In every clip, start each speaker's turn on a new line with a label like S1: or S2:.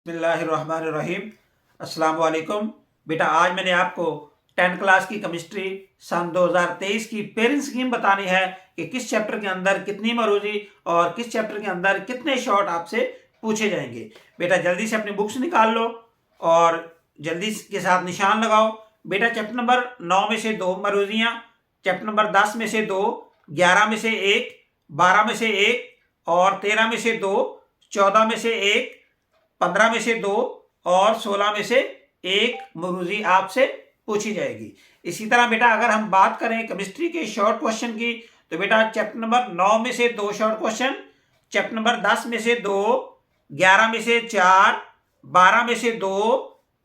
S1: बिस्मिल्लाहिर्रहमानिर्रहीम। अस्सलाम वालेकुम। बेटा आज मैंने आपको 10th क्लास की केमिस्ट्री सन 2023 की पेयरिंग स्कीम बतानी है कि किस चैप्टर के अंदर कितनी मरूजी और किस चैप्टर के अंदर कितने शॉर्ट आपसे पूछे जाएंगे। बेटा जल्दी से अपनी बुक्स निकाल लो और जल्दी के साथ निशान लगाओ। बेटा चैप्टर नंबर 9 में से 2 मरूजियाँ, चैप्टर नंबर 10 में से 2, 11 में से 1, 12 में से 1 और 13 में से 2, 14 में से 1, 15 में से 2 और 16 में से 1 मरूजी आपसे पूछी जाएगी। इसी तरह बेटा अगर हम बात करें केमिस्ट्री के शॉर्ट क्वेश्चन की तो बेटा चैप्टर नंबर 9 में से 2 शॉर्ट क्वेश्चन, चैप्टर नंबर 10 में से 2, 11 में से 4, 12 में से 2,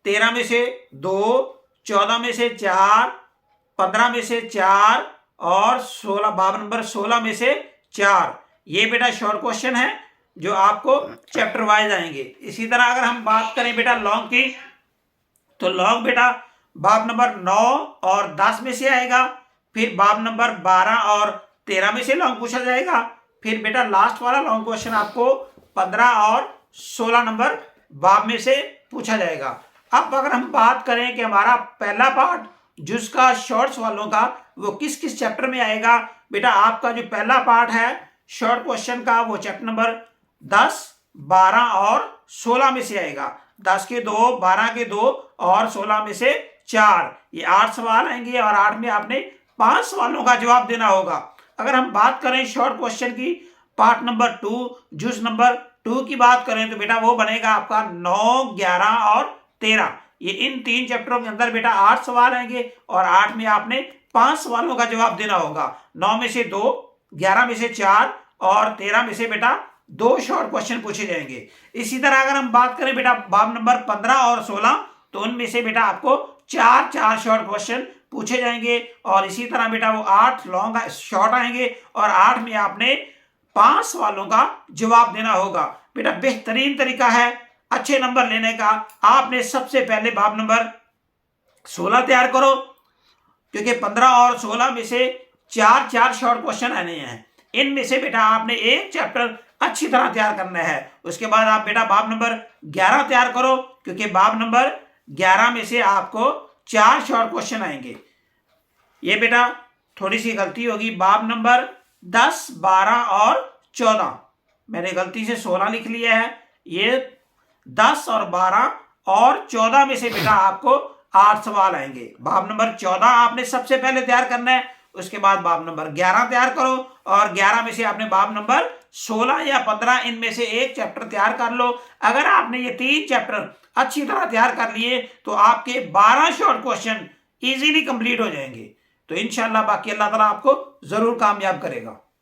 S1: 13 में से 2, 14 में से 4, 15 में से 4 और 16 नंबर 16 में से 4। ये बेटा शॉर्ट क्वेश्चन है जो आपको चैप्टर वाइज आएंगे। इसी तरह अगर हम बात करें बेटा लॉन्ग की तो लॉन्ग बेटा बाब नंबर 9 और 10 में से आएगा, फिर बाब नंबर 12 और 13 में से लॉन्ग पूछा जाएगा, फिर बेटा लास्ट वाला लॉन्ग क्वेश्चन आपको 15 और 16 नंबर बाब में से पूछा जाएगा। अब अगर हम बात करें कि हमारा पहला पार्ट जिसका शॉर्ट्स वालों का वो किस किस चैप्टर में आएगा, बेटा आपका जो पहला पार्ट है शॉर्ट क्वेश्चन का वो चैप्टर नंबर 10, 12 और 16 में से आएगा। 10 के 2, 12 के 2 और 16 में से 4। ये 8 सवाल आएंगे और 8 में आपने 5 सवालों का जवाब देना होगा। अगर हम बात करें शॉर्ट क्वेश्चन की पार्ट नंबर 2 जुज नंबर 2 की बात करें तो बेटा वो बनेगा आपका 9, 11 और 13। ये इन 3 चैप्टरों के अंदर बेटा 8 सवाल आएंगे और 8 में आपने 5 सवालों का जवाब देना होगा। 9 में से 2, 11 में से 4 और 13 में से बेटा 2 शॉर्ट क्वेश्चन पूछे जाएंगे। इसी तरह अगर हम बात करें बेटा बाब नंबर 15 और 16 तो उनमें से बेटा आपको 4 शॉर्ट क्वेश्चन पूछे जाएंगे और इसी तरह बेटा वो 8 लॉन्ग शॉर्ट आएंगे और 8 में आपने 5 सवालों का जवाब देना होगा। बेटा बेहतरीन तरीका है अच्छे नंबर लेने का, आपने सबसे पहले बाब नंबर 16 तैयार करो क्योंकि 15 और 16 में से 4 शॉर्ट क्वेश्चन आने हैं। इनमें से बेटा आपने एक चैप्टर अच्छी तरह तैयार करना है। उसके बाद आप बेटा बाब नंबर 11 तैयार करो क्योंकि बाब नंबर 11 में से आपको 4 शॉर्ट क्वेश्चन आएंगे। ये बेटा थोड़ी सी गलती होगी, बाब नंबर 10, 12 और 14 मैंने गलती से 16 लिख लिया है। ये 10 और 12 और 14 में से बेटा आपको 8 सवाल आएंगे। बाब नंबर 14 आपने सबसे पहले तैयार करना है, उसके बाद बाब नंबर 11 तैयार करो और 11 में से आपने बाब नंबर 16 या 15 इनमें से एक चैप्टर तैयार कर लो। अगर आपने ये 3 चैप्टर अच्छी तरह तैयार कर लिए तो आपके 12 शॉर्ट क्वेश्चन इजीली कंप्लीट हो जाएंगे। तो इंशाल्लाह बाकी अल्लाह ताला आपको जरूर कामयाब करेगा।